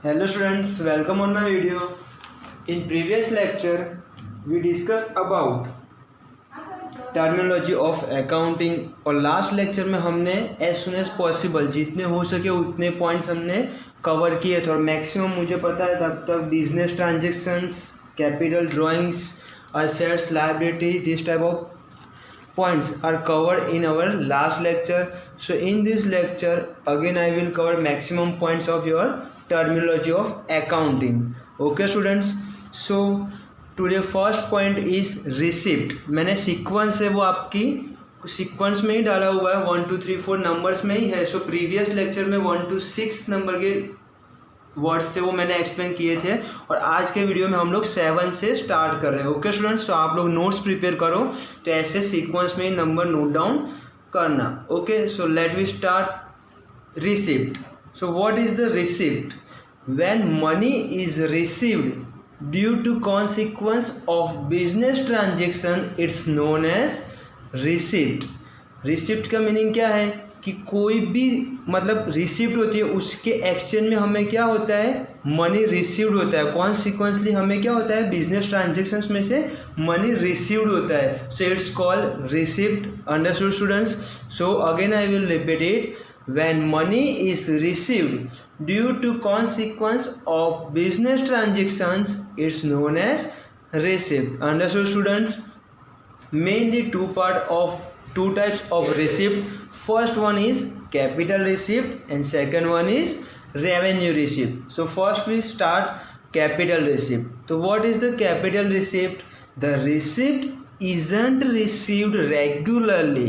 Hello students, welcome on my video. In previous lecture, we discussed about terminology of accounting और last lecture में हमने as soon as possible जितने हो सके उतने पॉइंट्स हमने कवर किए थे और मैक्सिमम मुझे पता है तब तक business transactions, capital drawings, assets, liability, this type of points are covered in our last lecture. So in this lecture again I will cover maximum points of your terminology of accounting. Okay students, so today first point is receipt. मैंने sequence है वो आपकी sequence में ही डाला हुआ है, 1 2 3 4 numbers में ही है. सो प्रीवियस लेक्चर में 1 to 6 नंबर के वर्ड्स थे वो मैंने एक्सप्लेन किए थे और आज के वीडियो में हम लोग 7 से स्टार्ट कर रहे हैं. ओके स्टूडेंट्स, तो आप लोग नोट्स प्रिपेयर करो तो ऐसे सीक्वेंस में ही नंबर नोट डाउन करना. Okay, so let we start. Receipt. So what is the receipt? When money is received due to consequence of business transaction it's known as receipt. Receipt का meaning क्या है कि कोई भी मतलब रिसिप्ट होती है उसके एक्सचेंज में हमें क्या होता है, मनी रिसीव्ड होता है. कॉन्सिक्वेंसली हमें क्या होता है, बिजनेस ट्रांजेक्शन्स में से मनी रिसीव्ड होता है. So it's called receipt. Understood students? So again I will repeat it. When money is received due to consequence of business transactions it's known as receipt. Understood students? Mainly two types of receipt. First one is capital receipt and second one is revenue receipt. So first we start capital receipt. So what is the capital receipt? The receipt isn't received regularly.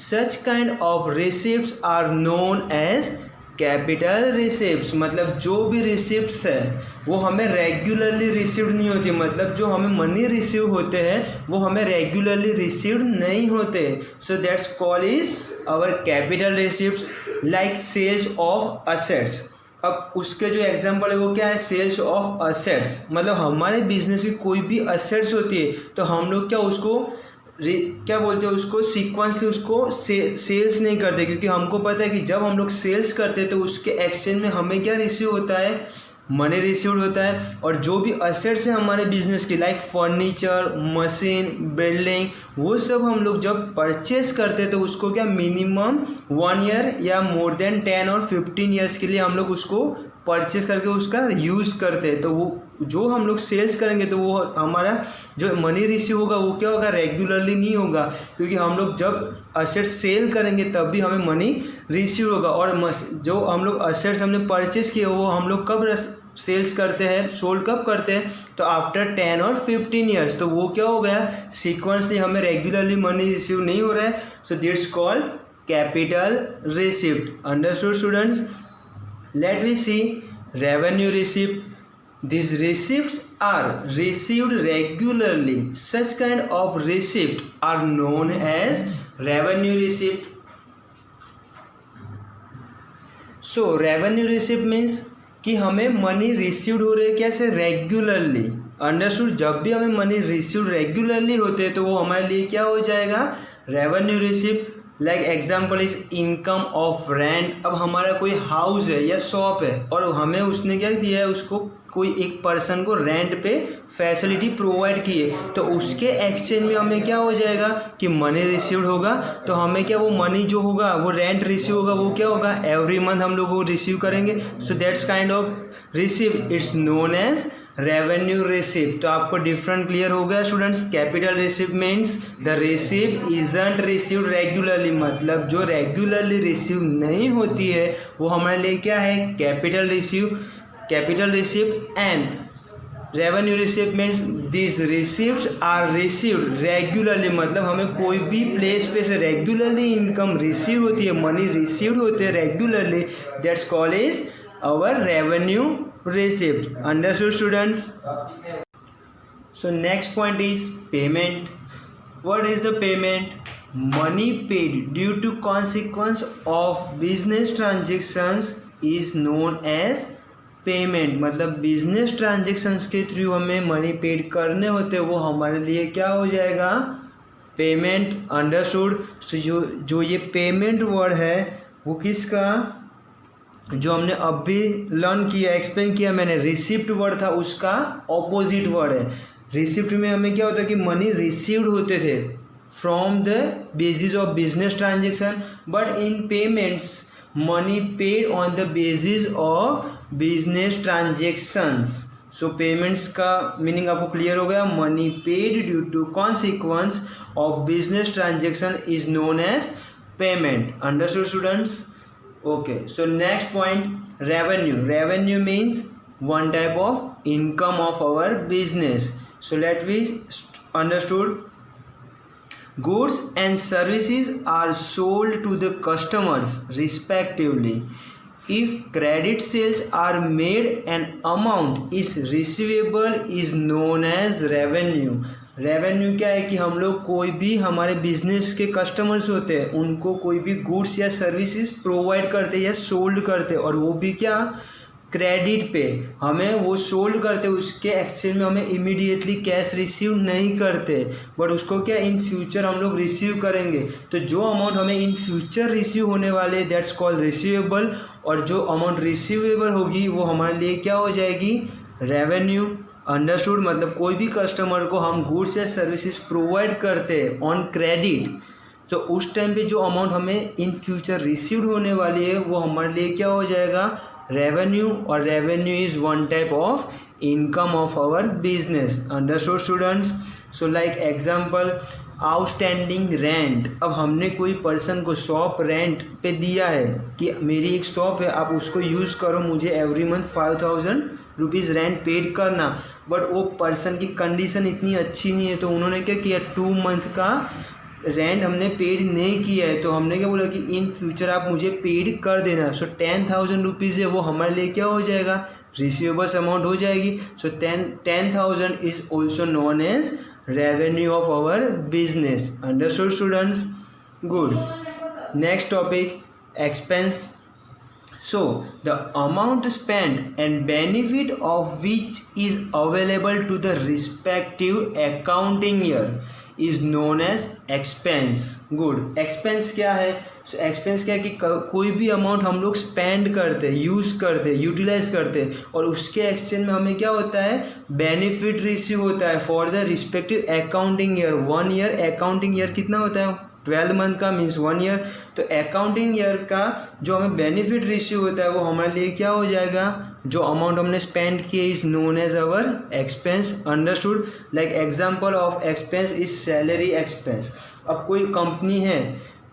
Such kind of receipts are known as capital receipts. मतलब जो भी receipts है वो हमें regularly received नहीं होती, मतलब जो हमें मनी रिसीव होते हैं वो हमें रेगुलरली रिसीव्ड नहीं होते. So that's call is our capital receipts. Like sales of assets. अब उसके जो एग्जांपल है वो क्या है, सेल्स ऑफ असेट्स. मतलब हमारे बिजनेस की कोई भी असेट्स होती है तो हम लोग क्या उसको क्या बोलते हैं, उसको सीक्वेंसली उसको सेल्स नहीं करते, क्योंकि हमको पता है कि जब हम लोग सेल्स करते हैं तो उसके एक्सचेंज में हमें क्या रिसीव होता है, मनी रिसीव्ड होता है. और जो भी असेट्स हैं हमारे बिजनेस की लाइक फर्नीचर, मशीन, बिल्डिंग, वो सब हम लोग जब परचेस करते हैं तो उसको क्या मिनिमम 1 ईयर या मोर देन 10 और 15 ईयर्स के लिए हम लोग उसको परचेस करके उसका यूज़ करते हैं. तो वो जो हम लोग सेल्स करेंगे तो वो हमारा जो मनी रिसीव होगा वो क्या होगा, रेगुलरली नहीं होगा, क्योंकि हम लोग जब असेट्स सेल करेंगे तब भी हमें मनी रिसीव होगा. और जो हम लोग असेट्स हमने परचेस किए वो हम लोग कब सेल्स करते हैं, सोल्ड कब करते हैं, तो आफ्टर 10 और 15 ईयर्स. तो वो क्या हो गया, सीक्वेंसली हमें रेगुलरली मनी रिसीव नहीं हो रहा है. So that's called capital receipt. Understood students? Let we see revenue receipt. These receipts are received regularly. Such kind of receipt are known as revenue receipt. So revenue receipt means कि हमें money received हो रहे हैं कैसे, regularly. Understood? जब भी हमें money received regularly होते हैं तो वो हमारे लिए क्या हो जाएगा, revenue receipt. Like example is income of rent. अब हमारा कोई हाउस है या शॉप है और हमें उसने क्या दिया है, उसको कोई एक पर्सन को रेंट पे फैसिलिटी प्रोवाइड की है तो उसके एक्सचेंज में हमें क्या हो जाएगा कि मनी रिसीव्ड होगा. तो हमें क्या वो मनी जो होगा वो रेंट रिसीव होगा, वो क्या होगा, एवरी मंथ हम लोग वो रिसीव करेंगे. So that's kind of receive. It's known as revenue receipt. तो आपको डिफरेंट क्लियर हो गया students. Capital receipt means the receipt isn't received regularly, मतलब जो रेगुलरली रिसीव नहीं होती है वो हमारे लिए क्या है, capital receipt. And revenue receipt means this receipts are received regularly, मतलब हमें कोई भी प्लेस पे से रेगुलरली इनकम रिसीव होती है, मनी रिसीव्ड होते हैं regularly. That's called is our revenue receipt. Understood students? So next point is payment. What is the payment? Money paid due to consequence of business transactions is known as payment. मतलब business transactions के through हमें money paid करने होते हैं वो हमारे लिए क्या हो जाएगा, पेमेंट. अंडरस्टूड? जो ये पेमेंट वर्ड है वो किसका, जो हमने अभी लर्न किया, एक्सप्लेन किया मैंने, रिसिप्ट वर्ड था उसका ऑपोजिट वर्ड है। रिसिप्ट में हमें क्या होता है कि मनी रिसीव्ड होते थे from the basis of business transaction, but in payments money paid on the basis of business transactions. So payments का मीनिंग आपको क्लियर हो गया। Money paid due to consequence of business transaction is known as payment. Understood students? Okay, so next point, revenue. Revenue means one type of income of our business. So let we understood, goods and services are sold to the customers respectively. If credit sales are made, an amount is receivable is known as revenue. Revenue क्या है कि हम लोग कोई भी हमारे business के customers होते हैं उनको कोई भी गुड्स या सर्विसेज प्रोवाइड करते या सोल्ड करते, और वो भी क्या, क्रेडिट पे हमें वो सोल्ड करते, उसके एक्सचेंज में हमें इमीडिएटली कैश रिसीव नहीं करते, बट उसको क्या इन फ्यूचर हम लोग रिसीव करेंगे। तो जो अमाउंट हमें इन फ्यूचर रिसीव होने वाले दैट्स कॉल्ड रिसीवेबल, और जो अमाउंट रिसीवेबल होगी वो हमारे लिए क्या हो जाएगी, रेवेन्यू। अंडरस्टूड? मतलब कोई भी कस्टमर को हम गुड्स या सर्विसेज प्रोवाइड करते हैं ऑन क्रेडिट, तो उस टाइम पे जो अमाउंट हमें इन फ्यूचर रिसीव्ड होने वाली है वो हमारे लिए क्या हो जाएगा, रेवेन्यू। और revenue is one type of income of our business. Understood students? So like example, outstanding rent. अब हमने कोई पर्सन को शॉप रेंट पे दिया है कि मेरी एक शॉप है, आप उसको यूज़ करो, मुझे every month 5000 rupees rent paid करना, बट वो पर्सन की कंडीशन इतनी अच्छी नहीं है, तो उन्होंने क्या किया, 2 मंथ का रेंट हमने पेड नहीं किया है, तो हमने क्या बोला कि इन फ्यूचर आप मुझे पेड कर देना। सो 10,000 रुपीज़ है वो हमारे लिए क्या हो जाएगा, रिसीवेबल्स अमाउंट हो जाएगी। So 10,000 is also known as revenue of our business. Understood students? Good. Next topic, expense. So the amount spent and benefit of which is available to the respective accounting year is known as expense. Good. Expense क्या है? So expense क्या है कि कोई भी amount हम लोग spend करते, यूज़ करते, यूटिलाइज करते, और उसके एक्सचेंज में हमें क्या होता है, बेनिफिट रिसीव होता है for the respective accounting year. 1 year, accounting year कितना होता है, 12 मंथ का, मीन्स 1 ईयर। तो अकाउंटिंग ईयर का जो हमें बेनिफिट रिसीव होता है वो हमारे लिए क्या हो जाएगा, जो अमाउंट हमने स्पेंड किए is known as our expense. Understood? Like example of expense is salary expense. अब कोई कंपनी है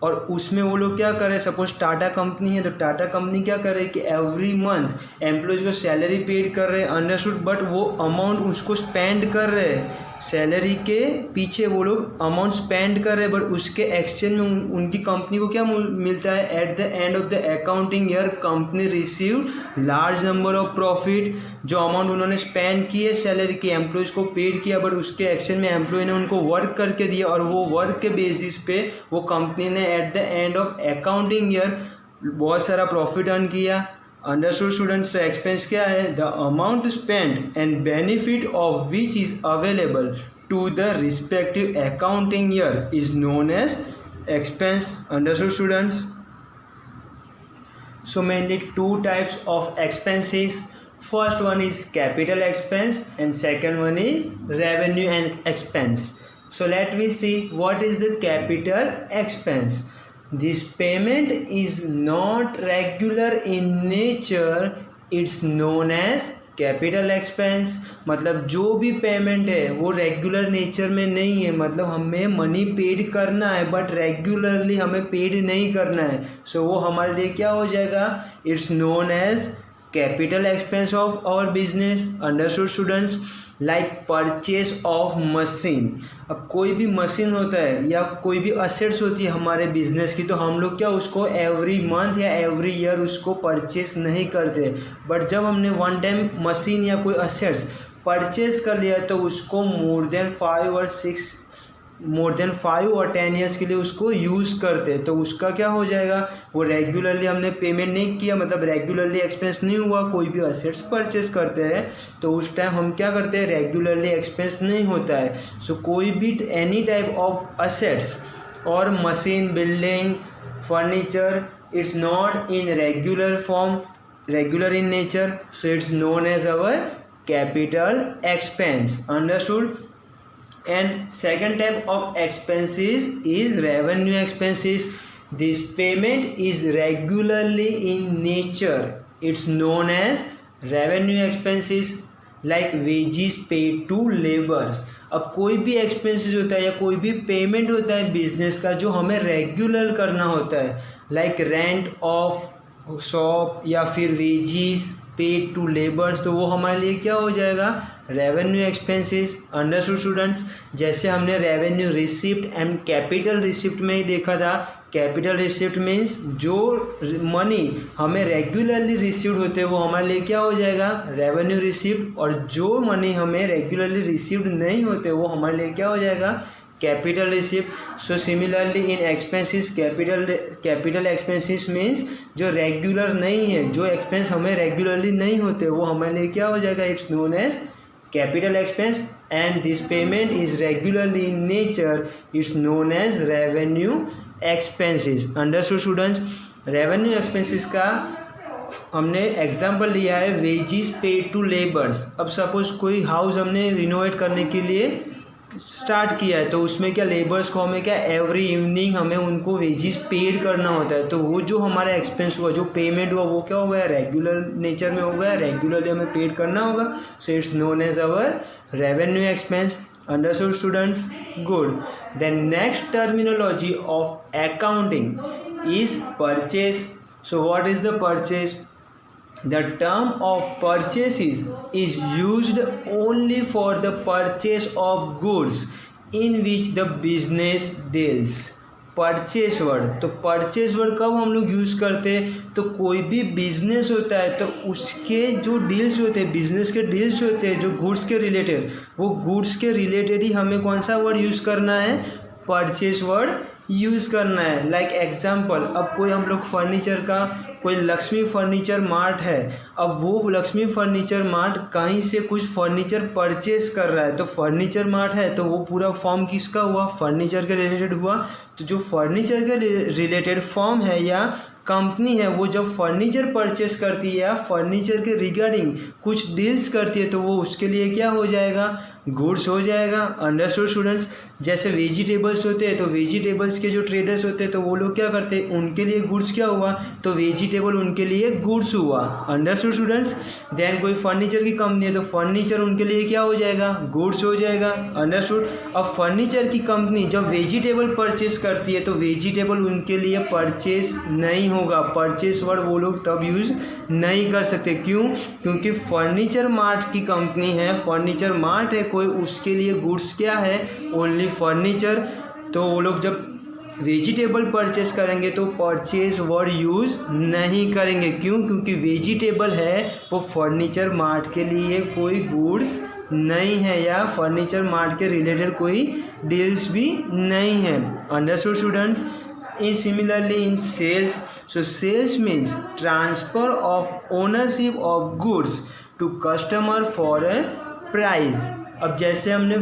और उसमें वो लोग क्या कर रहे हैं, सपोज टाटा कंपनी है, तो टाटा कंपनी क्या कर रही है कि एवरी मंथ एम्प्लॉयज़ को सैलरी पेड कर रहे हैं। अंडरस्टूड? बट वो अमाउंट उसको स्पेंड कर रहे हैं, सैलरी के पीछे वो लोग अमाउंट स्पेंड कर रहे हैं, बट उसके एक्सचेंज में उनकी कंपनी को क्या मिलता है, at the end of the accounting year company received large number of profit. जो अमाउंट उन्होंने स्पेंड किए सैलरी के, एम्प्लॉयज़ को पेड किया, बट उसके एक्सचेंज में एम्प्लॉय ने उनको वर्क करके दिया, और वो वर्क के बेसिस पे वो कंपनी ने at the end of accounting year बहुत सारा प्रॉफिट अर्न किया। Understood students? तो एक्सपेंस क्या है, the amount spend and benefit of which is available to the respective accounting year is known as expense. Understood students? So mainly two types of expenses. First one is capital expense and second one is revenue and expense. So let me see what is the capital expense. This payment is not regular in nature. It's known as capital expense. मतलब जो भी payment है वो regular nature में नहीं है, मतलब हमें मनी पेड करना है बट रेगुलरली हमें पेड नहीं करना है, सो वो हमारे लिए क्या हो जाएगा, it's known as capital expense of our business. Understood students? Like purchase of machine. अब कोई भी मशीन होता है या कोई भी असेट्स होती है हमारे बिजनेस की, तो हम लोग क्या उसको एवरी मंथ या एवरी ईयर उसको परचेस नहीं करते, बट जब हमने वन टाइम मशीन या कोई असेट्स परचेज कर लिया तो उसको मोर देन 5 और 10 ईयर्स के लिए उसको यूज़ करते हैं, तो उसका क्या हो जाएगा, वो रेगुलरली हमने पेमेंट नहीं किया, मतलब रेगुलरली एक्सपेंस नहीं हुआ. कोई भी असेट्स परचेस करते हैं तो उस टाइम हम क्या करते हैं, रेगुलरली एक्सपेंस नहीं होता है. सो कोई भी एनी टाइप ऑफ असेट्स और machine, building, furniture, it's not in regular form regular in nature, so it's known as our capital expense. Understood? And second type of expenses is revenue expenses. This payment is regularly in nature. It's known as revenue expenses, like wages paid to laborers. अब कोई भी expenses होता है या कोई भी payment होता है बिजनेस का जो हमें रेगुलर करना होता है, लाइक रेंट ऑफ शॉप या फिर वेजेस पेड टू लेबर्स, तो वो हमारे लिए क्या हो जाएगा, रेवेन्यू एक्सपेंसेस. Understood students? जैसे हमने revenue receipt and capital receipt में ही देखा था. कैपिटल रिसिप्ट मीन्स जो मनी हमें रेगुलरली रिसीव्ड होते हैं वो हमारे लिए क्या हो जाएगा, रेवेन्यू रिसिप्ट. और जो मनी हमें रेगुलरली रिसीव्ड नहीं होते वो हमारे लिए क्या हो जाएगा, capital receipt. So similarly in expenses, capital expenses means जो रेगुलर नहीं है, जो एक्सपेंस हमें रेगुलरली नहीं होते वो हमारे लिए क्या हो जाएगा, it's known as capital expense. And this payment is regularly in nature, it's known as revenue expenses. Understood students? revenue expenses का हमने एग्जाम्पल लिया है वेजेस पेड टू लेबर्स. अब सपोज कोई हाउस हमने रिनोवेट करने के लिए स्टार्ट किया है, तो उसमें क्या लेबर्स को हमें क्या एवरी इवनिंग हमें उनको वेजेस पेड करना होता है. तो वो जो हमारा एक्सपेंस हुआ, जो पेमेंट हुआ, वो क्या हो गया, रेगुलर नेचर में हो गया, रेगुलरली हमें पेड करना होगा. So it's known as our revenue expense. Understood students? Good. Then next terminology of accounting is purchase. So what is the purchase? The term of purchases is used only for the purchase of goods in which the business deals. Purchase word, तो purchase word कब हम लोग use करते हैं, तो कोई भी business होता है तो उसके जो डील्स होते हैं, बिजनेस के डील्स होते हैं जो गुड्स के रिलेटेड, वो गुड्स के रिलेटेड ही हमें कौन सा वर्ड यूज़ करना है, परचेस वर्ड यूज़ करना है. लाइक एग्जाम्पल, अब कोई हम लोग फर्नीचर का, कोई लक्ष्मी फर्नीचर मार्ट है, अब वो लक्ष्मी फर्नीचर मार्ट कहीं से कुछ फर्नीचर परचेस कर रहा है, तो फर्नीचर मार्ट है तो वो पूरा फॉर्म किसका हुआ, फर्नीचर के रिलेटेड हुआ. तो जो फर्नीचर के रिलेटेड फॉर्म है या कंपनी है, वो जब फर्नीचर परचेस करती है या फर्नीचर के रिगार्डिंग कुछ डील्स करती है, तो वो उसके लिए क्या हो जाएगा, गुड्स हो जाएगा. Understood students? जैसे वेजिटेबल्स होते हैं, तो वेजिटेबल्स के जो ट्रेडर्स होते हैं तो वो लोग क्या करते हैं, उनके लिए गुड्स क्या हुआ, तो वेजिटेबल उनके लिए गुड्स हुआ. Understood students? देन कोई फर्नीचर की कंपनी है तो फर्नीचर उनके लिए क्या हो जाएगा, गुड्स हो जाएगा. अंडरस्टूड? अब फर्नीचर की कंपनी जब वेजिटेबल परचेस करती है तो वेजिटेबल उनके लिए परचेस नहीं होगा. परचेस वर्ड वो लोग तब यूज़ नहीं कर सकते. क्यों? क्योंकि फर्नीचर मार्ट की कंपनी है, फर्नीचर मार्ट है कोई, उसके लिए गुड्स क्या है, ओनली फर्नीचर. तो वो लोग जब वेजिटेबल परचेस करेंगे तो परचेस वर्ड यूज़ नहीं करेंगे. क्यों? क्योंकि वेजिटेबल है वो फर्नीचर मार्ट के लिए कोई गुड्स नहीं है या फर्नीचर मार्ट के रिलेटेड कोई डील्स भी नहीं है. Understood students? In similarly in sales, so sales means transfer of ownership of goods to customer for a price. अब जैसे हमने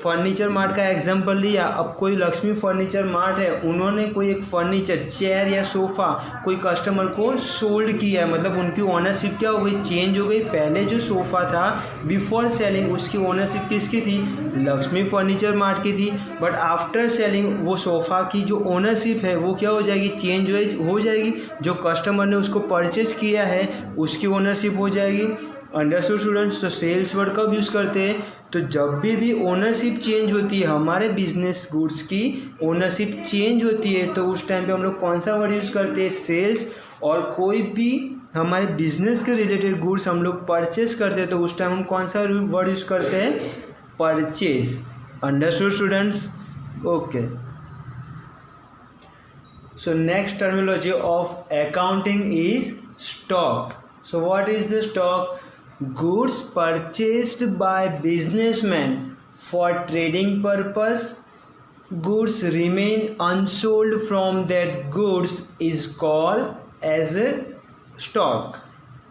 फर्नीचर मार्ट का एग्जांपल लिया, अब कोई लक्ष्मी फर्नीचर मार्ट है, उन्होंने कोई एक फर्नीचर चेयर या सोफ़ा कोई कस्टमर को सोल्ड किया है, मतलब उनकी ओनरशिप क्या हो गई, चेंज हो गई. पहले जो सोफ़ा था बिफोर सेलिंग उसकी ओनरशिप किसकी थी, लक्ष्मी फर्नीचर मार्ट की थी. बट आफ्टर सेलिंग वो सोफ़ा की जो ओनरशिप है वो क्या हो जाएगी, चेंज हो जाएगी. जो कस्टमर ने उसको परचेस किया है उसकी ओनरशिप हो जाएगी. Understood students? तो सेल्स वर्ड कब यूज़ करते हैं, तो जब भी ओनरशिप चेंज होती है, हमारे बिजनेस गुड्स की ओनरशिप चेंज होती है, तो उस टाइम पे हम लोग कौन सा वर्ड यूज़ करते हैं, सेल्स. और कोई भी हमारे बिजनेस के रिलेटेड गुड्स हम लोग परचेस करते हैं तो उस टाइम हम कौन सा वर्ड यूज़ करते हैं, purchase. Understood students? Okay. So next terminology of accounting is stock. So what is the stock? Goods purchased by businessmen for trading purpose. Goods remain unsold from that goods is called as a stock.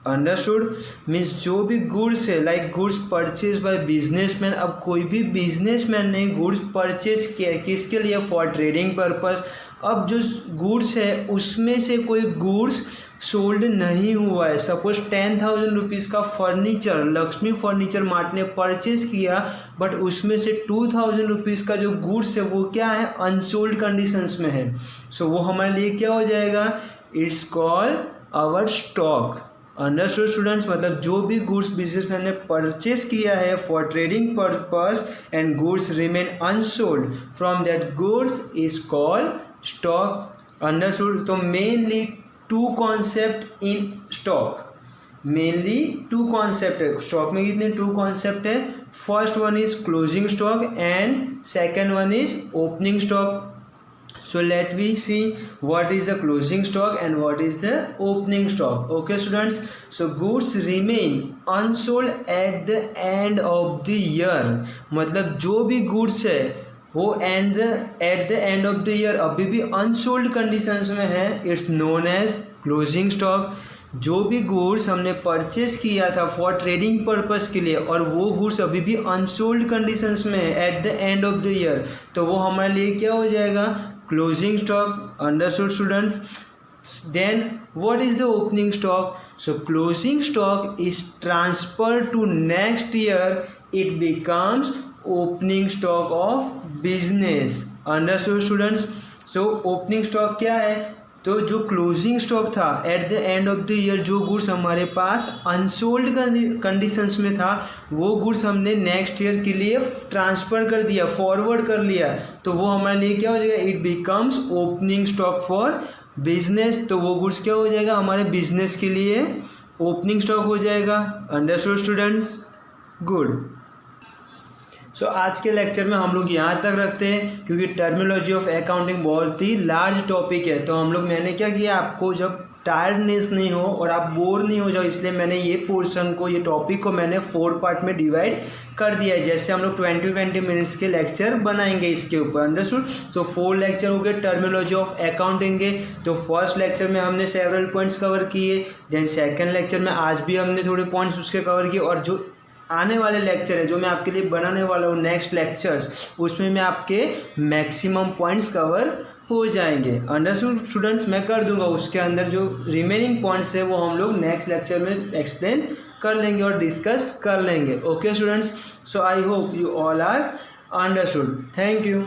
Understood means जो भी goods है like goods purchase by businessman. अब कोई भी businessman ने goods purchase किया है किसके लिए, फॉर ट्रेडिंग पर्पस। अब जो गुड्स है उसमें से कोई गुड्स सोल्ड नहीं हुआ है, सपोज 10,000 रुपीज़ का फर्नीचर लक्ष्मी फर्नीचर मार्ट ने परचेज किया, बट उसमें से 2,000 रुपीज़ का जो गुड्स है वो क्या है, अनसोल्ड कंडीशंस में है। सो वो हमारे लिए क्या हो जाएगा, it's called our stock. Understood students, मतलब जो भी गुड्स बिजनेसमैन ने परचेज किया है for trading purpose and goods remain unsold from that goods is called stock. Understood. तो mainly two concept in stock, mainly two concept है stock में। कितने टू कॉन्सेप्ट है, first one is closing stock and second one is opening stock. So let we see what is the closing stock and what is the opening stock. Okay students, so goods remain unsold at the end of the year, मतलब जो भी goods है वो at the end of the year अभी भी unsold conditions में है, it's known as closing stock। जो भी गुड्स हमने परचेज किया था फॉर ट्रेडिंग पर्पस के लिए और वो गुड्स अभी भी अनसोल्ड कंडीशंस में है at the end of the year, तो वो हमारे लिए क्या हो जाएगा, closing stock. Understood students. Then what is the opening stock, so closing stock is transfer to next year, it becomes opening stock of business. Understood students. So opening stock क्या है, तो जो क्लोजिंग स्टॉक था at the end of the year, जो goods हमारे पास unsold conditions में था वो गुड्स हमने नेक्स्ट ईयर के लिए ट्रांसफ़र कर दिया, फॉरवर्ड कर लिया, तो वो हमारे लिए क्या हो जाएगा, it becomes opening stock for business. तो वो गुड्स क्या हो जाएगा, हमारे बिजनेस के लिए ओपनिंग स्टॉक हो जाएगा। Understood students, good. सो आज के लेक्चर में हम लोग यहाँ तक रखते हैं क्योंकि टर्मिनोलॉजी ऑफ अकाउंटिंग बहुत ही लार्ज टॉपिक है। तो हम लोग, मैंने क्या किया, आपको जब टायर्डनेस नहीं हो और आप बोर नहीं हो जाओ, इसलिए मैंने ये पोर्शन को, ये टॉपिक को मैंने 4 पार्ट में डिवाइड कर दिया है। जैसे हम लोग 20 मिनट्स के लेक्चर बनाएंगे इसके ऊपर। अंडरस्टूड। तो 4 लेक्चर हो गए टर्मिनोलॉजी ऑफ अकाउंटिंग के। तो फर्स्ट लेक्चर में हमने सेवरल पॉइंट्स कवर किए, देन सेकेंड लेक्चर में आज भी हमने थोड़े पॉइंट्स उसके कवर किए, और जो आने वाले लेक्चर है जो मैं आपके लिए बनाने वाला हूँ नेक्स्ट लेक्चर्स, उसमें मैं आपके मैक्सिमम पॉइंट्स कवर हो जाएंगे। Understood students. मैं कर दूंगा उसके अंदर जो रिमेनिंग पॉइंट्स है वो हम लोग नेक्स्ट लेक्चर में एक्सप्लेन कर लेंगे और डिस्कस कर लेंगे। Okay students, so I hope you all are understood. Thank you.